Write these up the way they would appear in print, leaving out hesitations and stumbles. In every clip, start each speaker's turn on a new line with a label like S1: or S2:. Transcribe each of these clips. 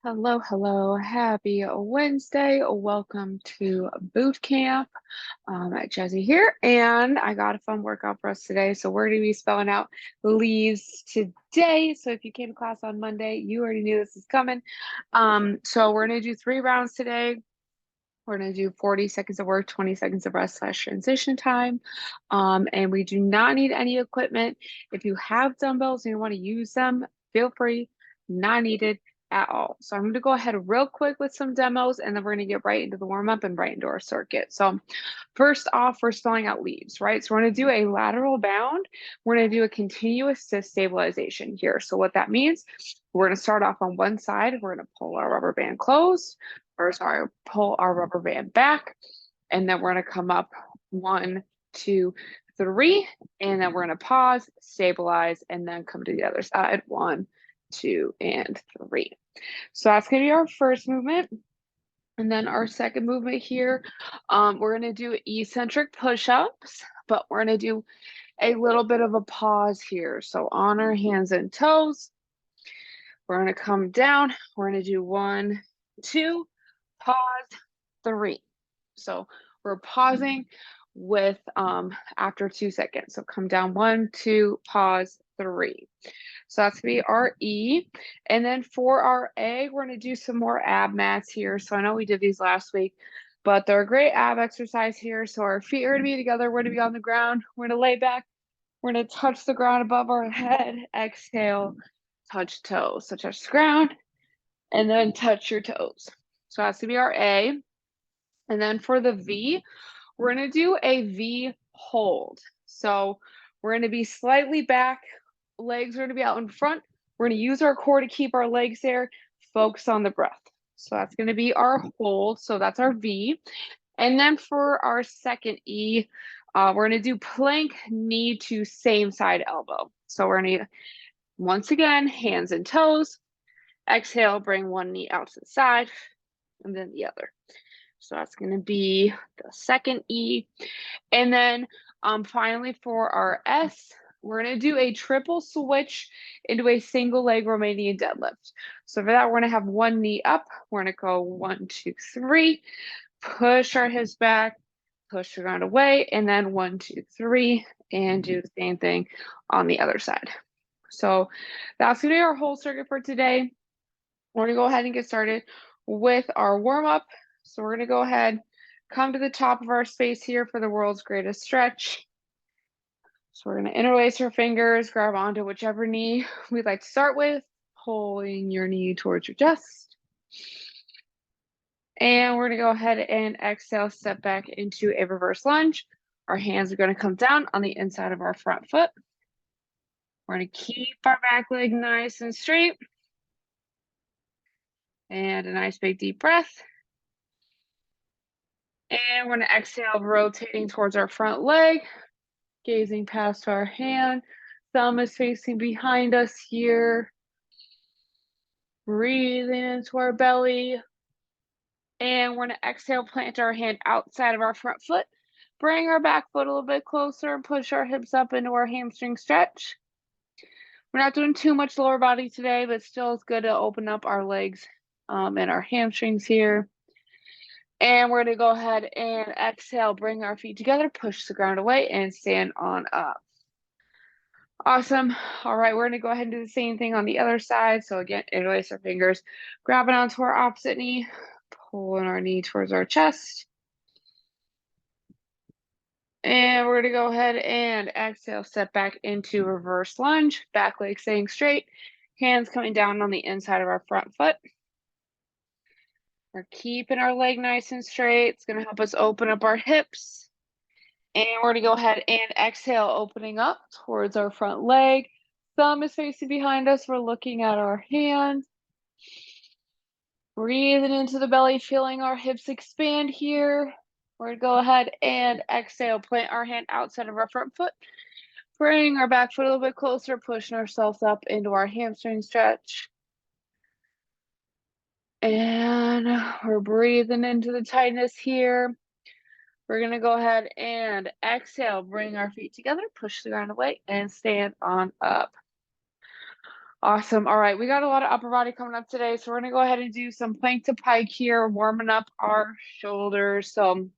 S1: Hello, hello. Happy Wednesday. Welcome to boot camp. Jazzy here, and I got a fun workout for us today. So we're going to be spelling out leaves today. So if you came to class on Monday, you already knew this is coming. So we're going to do 3 rounds today. We're going to do 40 seconds of work, 20 seconds of rest / transition time. And we do not need any equipment. If you have dumbbells and you want to use them, feel free, not needed at all. So I'm going to go ahead real quick with some demos, and then we're going to get right into the warm up and right into our circuit. So first off, we're spelling out leaves, right? So we're going to do a lateral bound. We're going to do a continuous assist stabilization here. So what that means, we're going to start off on one side. We're going to pull our rubber band closed, or sorry, pull our rubber band back, and then we're going to come up 1, 2, 3, and then we're going to pause, stabilize, and then come to the other side. 1, 2, and 3. So that's going to be our first movement. And then our second movement here, we're going to do eccentric push-ups, but we're going to do a little bit of a pause here. So on our hands and toes, we're going to come down. We're going to do 1, 2, pause, 3. So we're pausing with after 2 seconds. So come down, 1, 2, pause, 3. So that's gonna be our E. And then for our A, we're gonna do some more ab mats here. So I know we did these last week, but they're a great ab exercise here. So our feet are gonna be together. We're gonna be on the ground. We're gonna lay back. We're gonna touch the ground above our head. Exhale, touch toes. So touch the ground and then touch your toes. So that's gonna be our A. And then for the V, we're gonna do a V hold. So we're gonna be slightly back, legs are gonna be out in front. We're gonna use our core to keep our legs there, focus on the breath. So that's gonna be our hold. So that's our V. And then for our second E, we're gonna do plank, knee to same side elbow. So we're gonna, once again, hands and toes. Exhale, bring one knee out to the side, and then the other. So that's gonna be the second E. And then finally for our S, we're going to do a triple switch into a single leg Romanian deadlift. So for that, we're going to have one knee up. We're going to go 1, 2, 3, push our hips back, push the ground away, and then 1, 2, 3, and do the same thing on the other side. So that's going to be our whole circuit for today. We're going to go ahead and get started with our warm up. So we're going to go ahead, come to the top of our space here for the world's greatest stretch. So we're going to interlace our fingers, grab onto whichever knee we'd like to start with, pulling your knee towards your chest. And we're going to go ahead and exhale, step back into a reverse lunge. Our hands are going to come down on the inside of our front foot. We're going to keep our back leg nice and straight. And a nice big deep breath. And we're going to exhale, rotating towards our front leg, gazing past our hand. Thumb is facing behind us here. Breathing into our belly. And we're going to exhale, plant our hand outside of our front foot. Bring our back foot a little bit closer and push our hips up into our hamstring stretch. We're not doing too much lower body today, but still it's good to open up our legs and our hamstrings here. And we're going to go ahead and exhale, bring our feet together, push the ground away, and stand on up. Awesome. All right, we're going to go ahead and do the same thing on the other side. So again, interlace our fingers, grabbing onto our opposite knee, pulling our knee towards our chest. And we're going to go ahead and exhale, step back into reverse lunge, back leg staying straight, hands coming down on the inside of our front foot. We're keeping our leg nice and straight. It's going to help us open up our hips. And we're going to go ahead and exhale, opening up towards our front leg. Thumb is facing behind us. We're looking at our hands. Breathing into the belly, feeling our hips expand here. We're going to go ahead and exhale, plant our hand outside of our front foot. Bring our back foot a little bit closer, pushing ourselves up into our hamstring stretch. And we're breathing into the tightness here. We're going to go ahead and exhale, bring our feet together, push the ground away, and stand on up. Awesome. All right, we got a lot of upper body coming up today, so we're gonna go ahead and do some plank to pike here, warming up our shoulders. So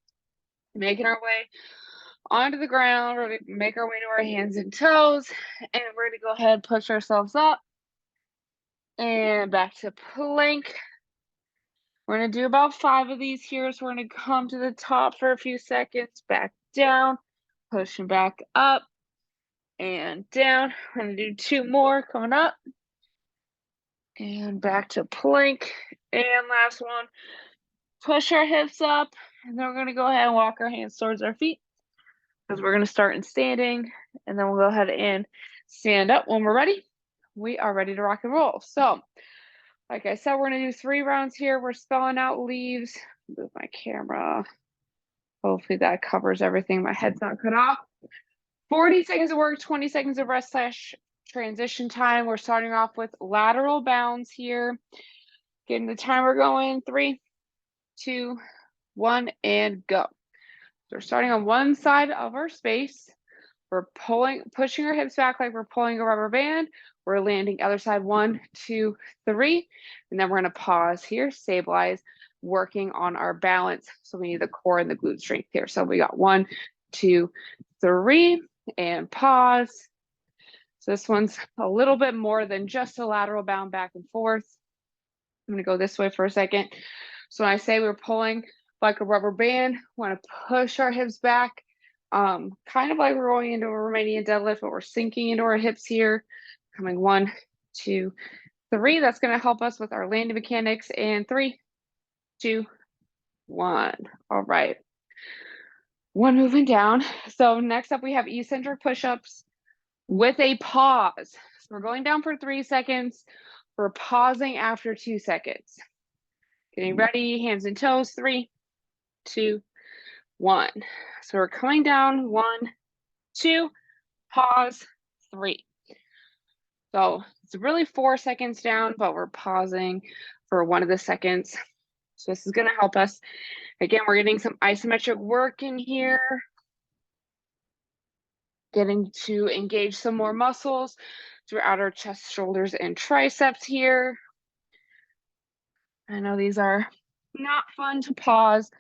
S1: making our way onto the ground, we're gonna make our way to our hands and toes, and we're gonna go ahead and push ourselves up and back to plank. We're gonna do about 5 of these here, so we're gonna come to the top for a few seconds, back down, pushing back up and down. We're gonna do 2 more coming up and back to plank. And last one, push our hips up, and then we're gonna go ahead and walk our hands towards our feet because we're gonna start in standing, and then we'll go ahead and stand up when we're ready. We are ready to rock and roll. So, like I said, we're gonna do 3 rounds here. We're spelling out leaves. Move my camera. Hopefully that covers everything. My head's not cut off. 40 seconds of work, 20 seconds of rest / transition time. We're starting off with lateral bounds here. Getting the timer going. 3, 2, 1, and go. So we're starting on one side of our space. We're pushing our hips back like we're pulling a rubber band. We're landing other side. 1, 2, 3. And then we're going to pause here, stabilize, working on our balance. So we need the core and the glute strength here. So we got 1, 2, 3, and pause. So this one's a little bit more than just a lateral bound back and forth. I'm going to go this way for a second. So when I say we're pulling like a rubber band, we want to push our hips back, kind of like we're going into a Romanian deadlift, but we're sinking into our hips here. Coming 1, 2, 3. That's going to help us with our landing mechanics. And 3, 2, 1. All right. One moving down. So next up, we have eccentric push-ups with a pause. So we're going down for 3 seconds. We're pausing after 2 seconds. Getting ready, hands and toes. 3, 2, 1. So we're coming down. 1, 2, pause, 3. So it's really 4 seconds down, but we're pausing for 1 of the seconds. So this is going to help us. Again, we're getting some isometric work in here. Getting to engage some more muscles throughout our chest, shoulders, and triceps here. I know these are not fun to pause.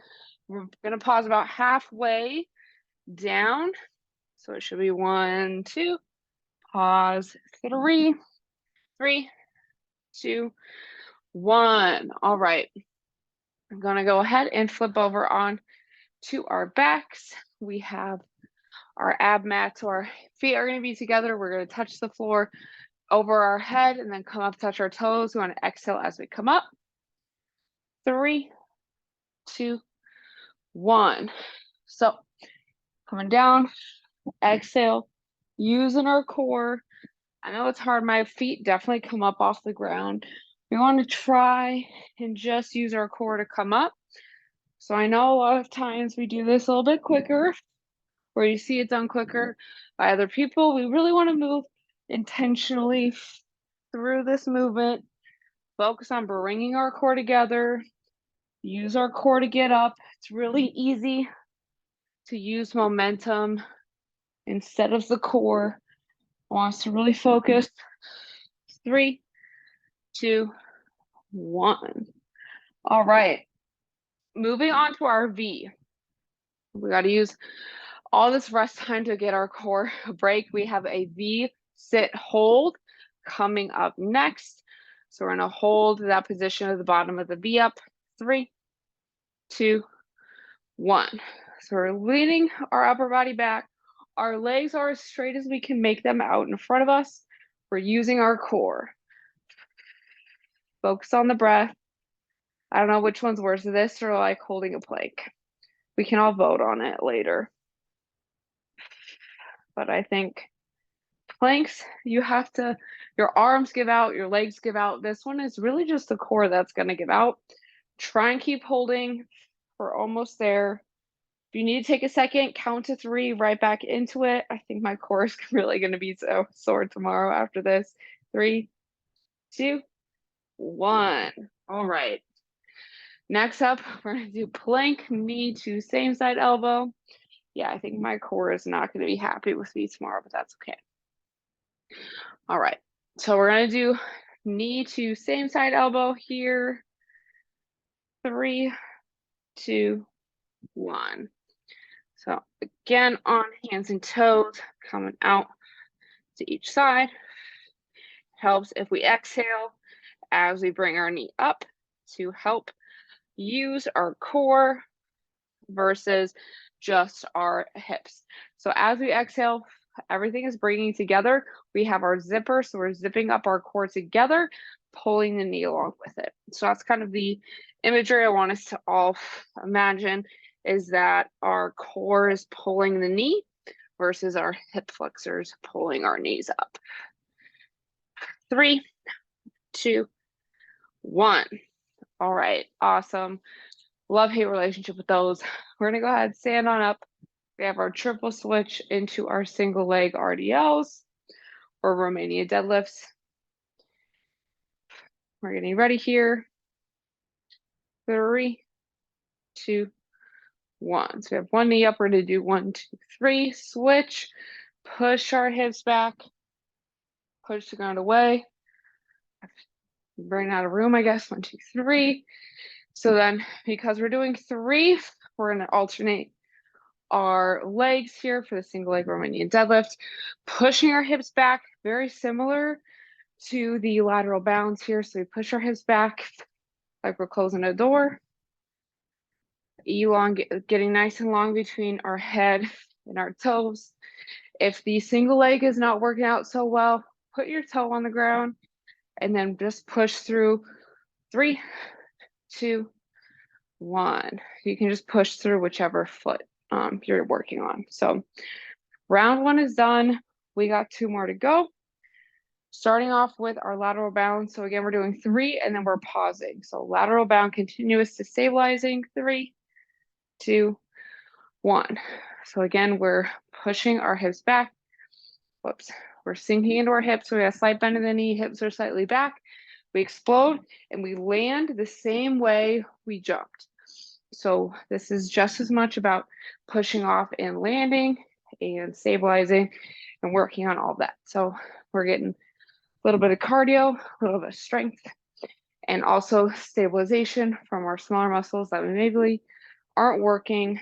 S1: We're going to pause about halfway down. So it should be 1, 2, pause, 3, 3, 2, 1. All right. I'm going to go ahead and flip over on to our backs. We have our ab mats, so our feet are going to be together. We're going to touch the floor over our head and then come up, touch our toes. We want to exhale as we come up. 3, 2, 1. So coming down, exhale, using our core. I know it's hard. My feet definitely come up off the ground. We want to try and just use our core to come up. So I know a lot of times we do this a little bit quicker, or you see it done quicker by other people. We really want to move intentionally through this movement. Focus on bringing our core together. Use our core to get up. It's really easy to use momentum instead of the core. I want us to really focus. 3, 2, 1. All right. Moving on to our V. We got to use all this rest time to get our core a break. We have a V sit hold coming up next. So we're going to hold that position at the bottom of the V up. 3, 2, 1. So we're leaning our upper body back. Our legs are as straight as we can make them out in front of us. We're using our core. Focus on the breath. I don't know which one's worse, this or like holding a plank. We can all vote on it later. But I think planks, you have to, your arms give out, your legs give out. This one is really just the core that's going to give out. Try and keep holding. We're almost there. If you need to take a second, count to 3, right back into it. I think my core is really going to be so sore tomorrow after this. 3, 2, 1. All right. Next up, we're going to do plank, knee to same side elbow. Yeah, I think my core is not going to be happy with me tomorrow, but that's okay. All right. So we're going to do knee to same side elbow here. 3, 2, 1. So again, on hands and toes, coming out to each side. Helps if we exhale as we bring our knee up to help use our core versus just our hips. So as we exhale, everything is bringing together. We have our zipper, so we're zipping up our core together, pulling the knee along with it. So that's kind of the imagery I want us to all imagine, is that our core is pulling the knee versus our hip flexors pulling our knees up. 3, 2, 1. All right, awesome. Love-hate relationship with those. We're gonna go ahead and stand on up. We have our triple switch into our single leg RDLs or Romania deadlifts. We're getting ready here. 3, 2, 1. So we have one knee up. We're gonna do 1, 2, 3. Switch. Push our hips back. Push the ground away. Bring out of room, I guess. 1, 2, 3. So then, because we're doing 3, we're gonna alternate our legs here for the single leg Romanian deadlift, pushing our hips back, very similar to the lateral bounce here. So we push our hips back like we're closing a door, getting nice and long between our head and our toes. If the single leg is not working out so well, put your toe on the ground and then just push through. 3, 2, 1. You can just push through whichever foot you're working on. So round 1 is done. We got 2 more to go. Starting off with our lateral bound. So again, we're doing 3 and then we're pausing. So lateral bound continuous to stabilizing. 3, 2, 1. So again, we're pushing our hips back. Whoops. We're sinking into our hips. So we have a slight bend in the knee, hips are slightly back. We explode and we land the same way we jumped. So this is just as much about pushing off and landing and stabilizing and working on all that. So we're getting a little bit of cardio, a little bit of strength, and also stabilization from our smaller muscles that we maybe aren't working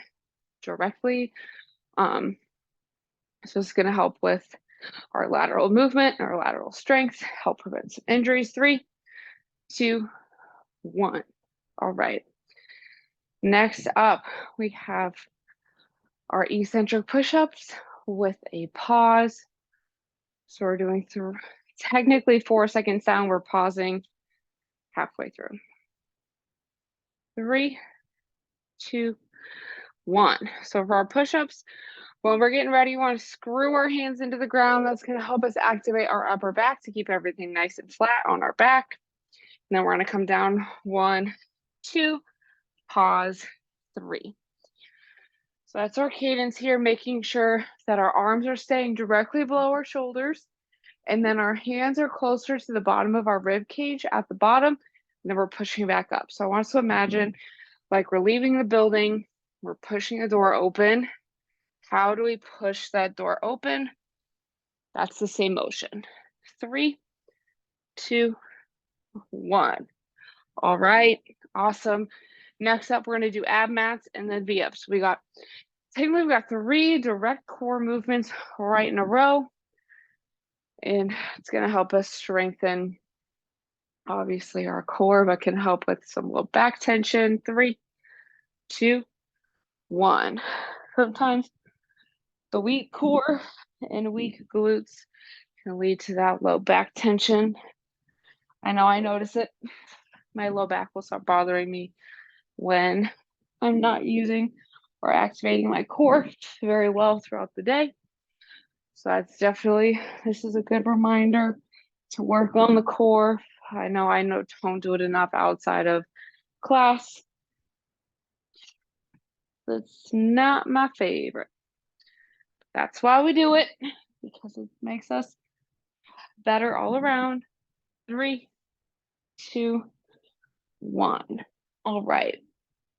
S1: directly. So it's going to help with our lateral movement, our lateral strength, help prevent some injuries. 3, 2, 1. All right. Next up, we have our eccentric push-ups with a pause. So we're doing through technically 4 seconds down. We're pausing halfway through. 3, 2, 1. So for our push-ups, when we're getting ready, you want to screw our hands into the ground. That's going to help us activate our upper back to keep everything nice and flat on our back. And then we're going to come down. 1, 2, pause. 3. So that's our cadence here, making sure that our arms are staying directly below our shoulders. And then our hands are closer to the bottom of our rib cage at the bottom. And then we're pushing back up. So I want us to imagine like we're leaving the building, we're pushing the door open. How do we push that door open? That's the same motion. 3, 2, 1. All right, awesome. Next up, we're going to do ab mats and then V-ups. Technically, we got 3 direct core movements right in a row. And it's going to help us strengthen, obviously, our core, but can help with some low back tension. 3, 2, 1. Sometimes the weak core and weak glutes can lead to that low back tension. I know I notice it. My low back will start bothering me when I'm not using or activating my core very well throughout the day. So this is a good reminder to work on the core. I know don't do it enough outside of class. That's not my favorite. That's why we do it, because it makes us better all around. 3, 2, 1. All right.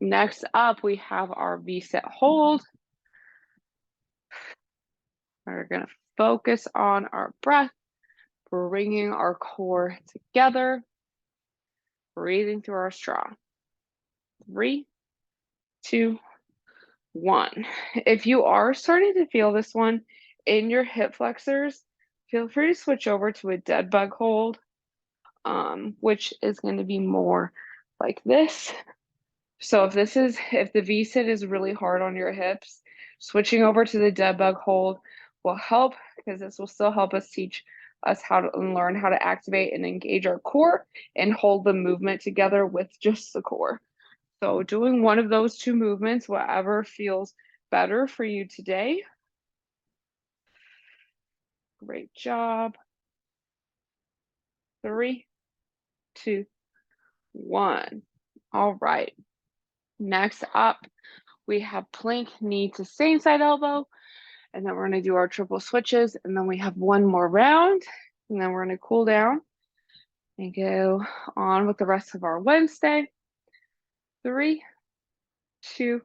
S1: Next up, we have our V-sit hold. We're going to focus on our breath bringing our core together, breathing through our straw. 3, 2, 1. If you are starting to feel this one in your hip flexors, feel free to switch over to a dead bug hold, which is going to be more like this. So if the V-sit is really hard on your hips, switching over to the dead bug hold will help, because this will still help us teach us how to learn how to activate and engage our core and hold the movement together with just the core. So doing one of those two movements, whatever feels better for you today. Great job. 3, 2, 1. All right. Next up, we have plank knee to same side elbow. And then we're going to do our triple switches. And then we have one more round. And then we're going to cool down and go on with the rest of our Wednesday. 3, 2,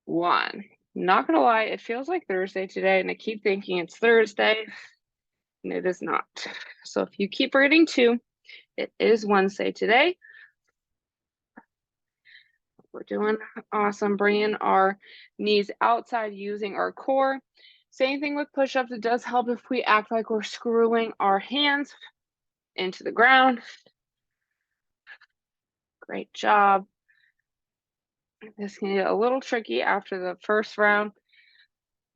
S1: 1. Not going to lie, it feels like Thursday today. And I keep thinking it's Thursday. And it is not. So if you keep reading 2, it is Wednesday today. We're doing awesome. Bringing our knees outside using our core. Same thing with push-ups. It does help if we act like we're screwing our hands into the ground. Great job. This can get a little tricky after the first round.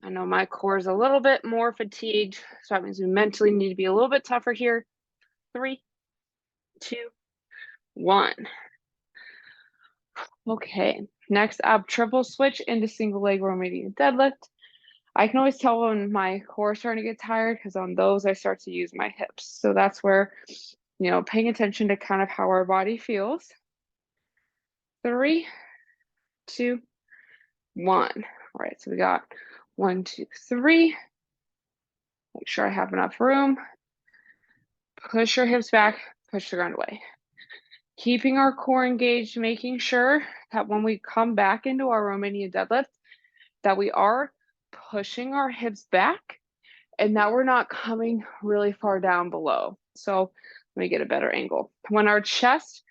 S1: I know my core is a little bit more fatigued, so that means we mentally need to be a little bit tougher here. 3, 2, 1. Okay, next up, triple switch into single leg Romanian deadlift. I can always tell when my core is starting to get tired, because on those I start to use my hips. So that's where, paying attention to kind of how our body feels. 3, 2, 1. All right, so we got 1, 2, 3. Make sure I have enough room. Push your hips back, push the ground away. Keeping our core engaged, making sure that when we come back into our Romanian deadlift, that we are pushing our hips back and that we're not coming really far down below. So let me get a better angle. When our chest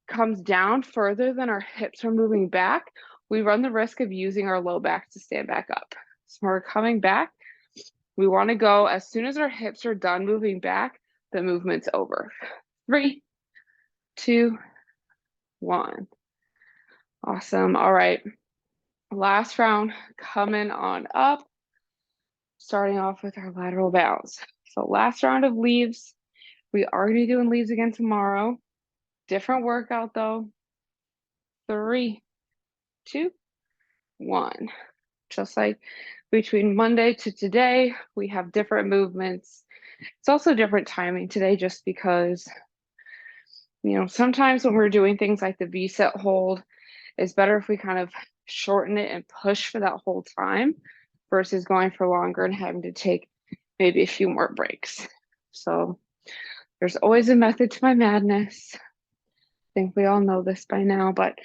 S1: comes down further than our hips are moving back, we run the risk of using our low back to stand back up. So when we're coming back, we want to go as soon as our hips are done moving back, the movement's over. 3, 2, 1. Awesome. All right. Last round coming on up. Starting off with our lateral bounce. So last round of leaves. We are going to be doing leaves again tomorrow. Different workout though. 3, 2, 1. Just like between Monday to today, we have different movements. It's also different timing today just because, sometimes when we're doing things like the V-sit hold, it's better if we kind of shorten it and push for that whole time versus going for longer and having to take maybe a few more breaks. So there's always a method to my madness. I think we all know this by now, but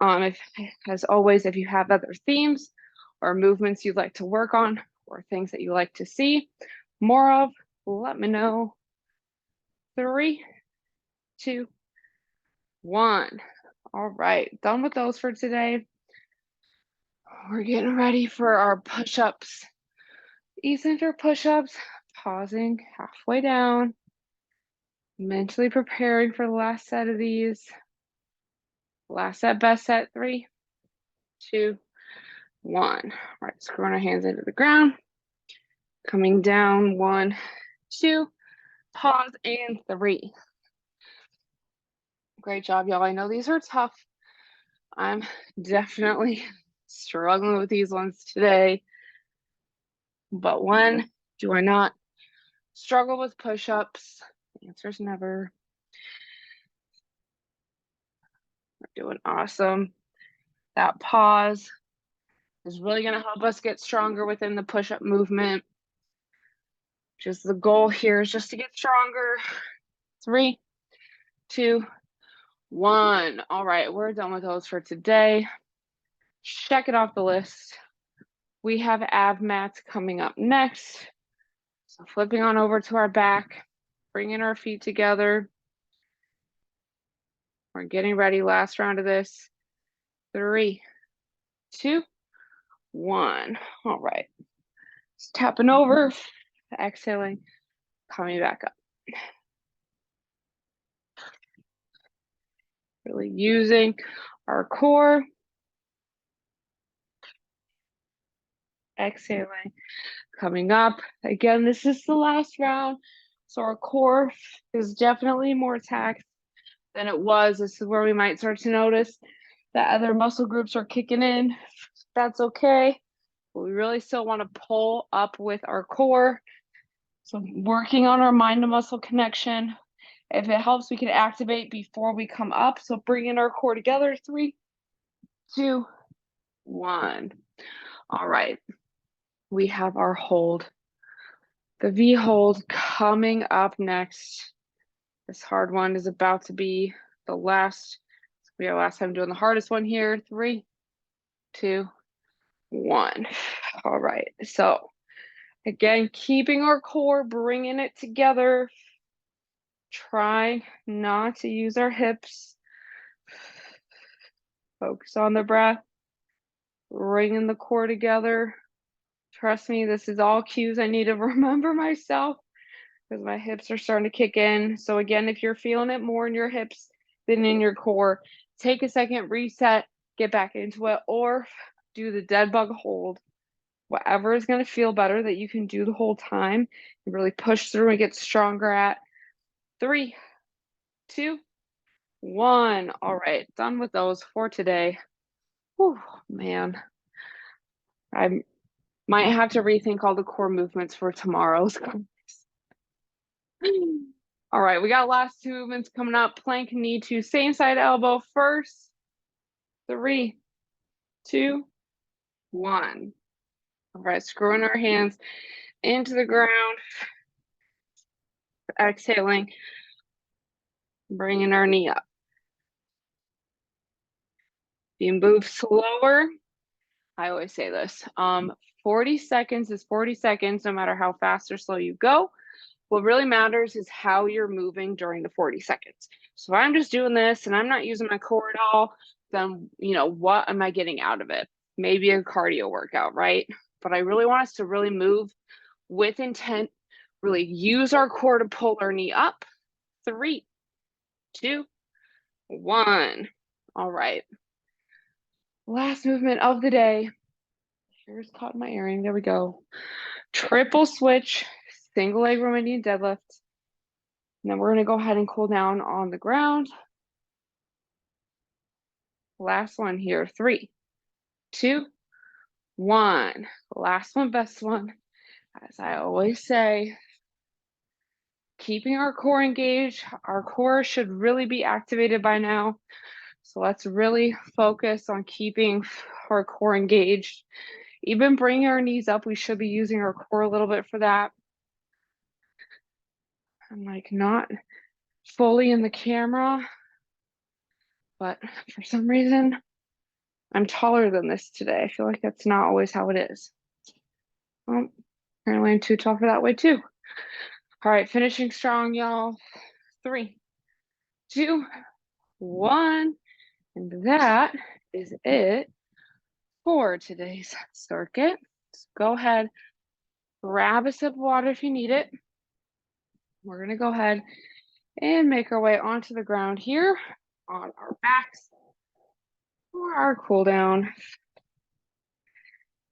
S1: as always, if you have other themes or movements you'd like to work on or things that you like to see more of, let me know. 3, 2, 1. All right, done with those for today. We're getting ready for our push-ups. Eccentric push-ups, pausing halfway down, mentally preparing for the last set of these. Last set, best set. 3, 2, 1. All right, screwing our hands into the ground. Coming down. 1, 2, pause, and 3. Great job, y'all. I know these are tough. I'm definitely struggling with these ones today. But when do I not struggle with push-ups? The answer is never. We're doing awesome. That pause is really going to help us get stronger within the push-up movement. Just the goal here is just to get stronger. 3, 2, 1. All right, we're done with those for today. Check it off the list. We have ab mats coming up next. So flipping on over to our back. bringing our feet together. We're getting ready. Last round of this. 3, 2, 1. All right. Just tapping over, exhaling, coming back up. Really using our core. Exhaling, coming up. Again, this is the last round. So our core is definitely more taxed than it was. This is where we might start to notice that other muscle groups are kicking in. That's okay. But we really still want to pull up with our core. So working on our mind to muscle connection. If it helps, we can activate before we come up. So bringing our core together. 3, 2, 1. All right. We have our hold. The V hold coming up next. This hard one is about to be the last. We have last time doing the hardest one here. 3, 2, 1. All right. So again, keeping our core, bringing it together. Trying not to use our hips. Focus on the breath. Bringing the core together. Trust me, this is all cues I need to remember myself because my hips are starting to kick in. So again, if you're feeling it more in your hips than in your core, take a second, reset, get back into it, or do the dead bug hold. Whatever is going to feel better that you can do the whole time and really push through and get stronger at. 3, 2, 1. All right, done with those for today. Whew, man. I might have to rethink all the core movements for tomorrow's. All right, we got last 2 movements coming up. Plank knee to same side elbow first. 3, 2, 1. All right, screwing our hands into the ground. Exhaling, bringing our knee up. If you move slower, I always say this, 40 seconds is 40 seconds, no matter how fast or slow you go. What really matters is how you're moving during the 40 seconds. So if I'm just doing this and I'm not using my core at all, then, what am I getting out of it? Maybe a cardio workout, right? But I really want us to really move with intent, really use our core to pull our knee up. 3, 2, 1. All right. Last movement of the day. Here's caught in my earring. There we go. Triple switch, single leg Romanian deadlift. And then we're going to go ahead and cool down on the ground. Last one here. 3, 2, 1. Last one, best one. As I always say, keeping our core engaged. Our core should really be activated by now. So let's really focus on keeping our core engaged. Even bringing our knees up, we should be using our core a little bit for that. I'm like not fully in the camera, but for some reason, I'm taller than this today. I feel like that's not always how it is. Well, apparently I'm too tall for that way too. All right, finishing strong, y'all. 3, 2, 1. And that is it for today's circuit. So go ahead, grab a sip of water if you need it. We're going to go ahead and make our way onto the ground here on our backs for our cool down.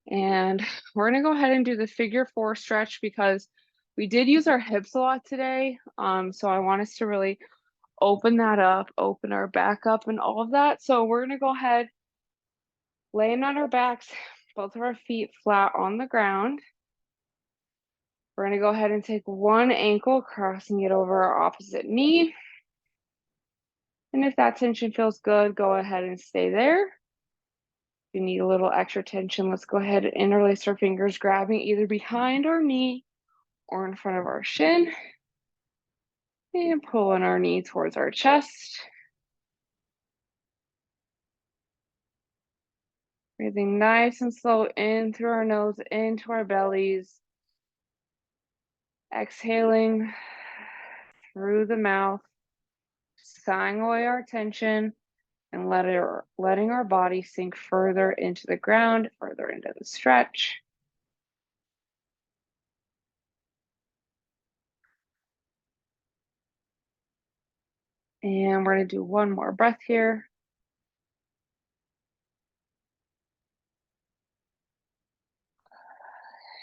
S1: And we're going to go ahead and do the figure 4 stretch because we did use our hips a lot today. So I want us to really open that up, open our back up and all of that. So we're going to go ahead, laying on our backs, both of our feet flat on the ground. We're going to go ahead and take one ankle, crossing it over our opposite knee. And if that tension feels good, go ahead and stay there. If you need a little extra tension, let's go ahead and interlace our fingers, grabbing either behind our knee or in front of our shin. And pulling our knee towards our chest. Breathing nice and slow in through our nose, into our bellies. Exhaling through the mouth, sighing away our tension and letting our body sink further into the ground, further into the stretch. And we're going to do one more breath here.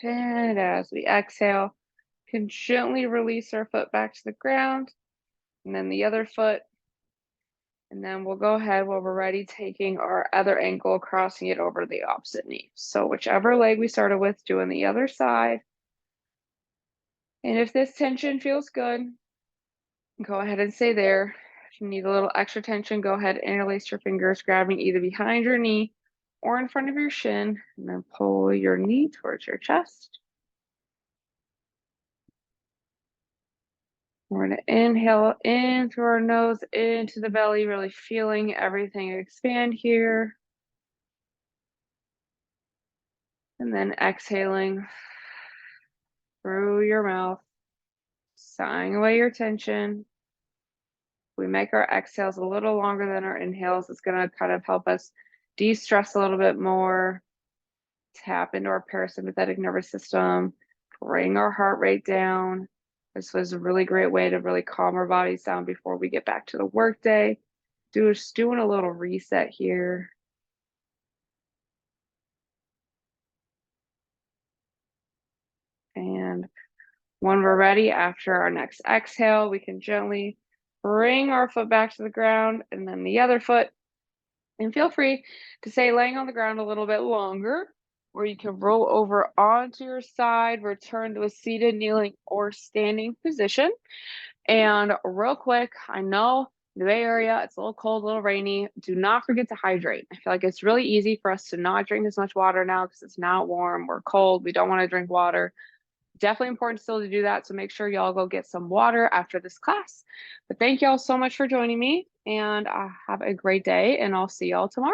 S1: And as we exhale, can gently release our foot back to the ground, and then the other foot. And then we'll go ahead while we're ready, taking our other ankle, crossing it over the opposite knee. So whichever leg we started with, doing the other side. And if this tension feels good, go ahead and stay there. If you need a little extra tension, go ahead and interlace your fingers, grabbing either behind your knee or in front of your shin, and then pull your knee towards your chest. We're going to inhale in through our nose into the belly, really feeling everything expand here. And then exhaling through your mouth, sighing away your tension. We make our exhales a little longer than our inhales. It's going to kind of help us de-stress a little bit more, tap into our parasympathetic nervous system, bring our heart rate down. This was a really great way to really calm our bodies down before we get back to the workday. Just doing a little reset here. And when we're ready, after our next exhale, we can gently bring our foot back to the ground and then the other foot. And feel free to stay laying on the ground a little bit longer, or you can roll over onto your side, return to a seated, kneeling, or standing position. And real quick, I know the Bay Area, it's a little cold, a little rainy. Do not forget to hydrate. I feel like it's really easy for us to not drink as much water now because it's not warm, we're cold, we don't want to drink water. Definitely important still to do that. So make sure y'all go get some water after this class. But thank y'all so much for joining me, and have a great day, and I'll see y'all tomorrow.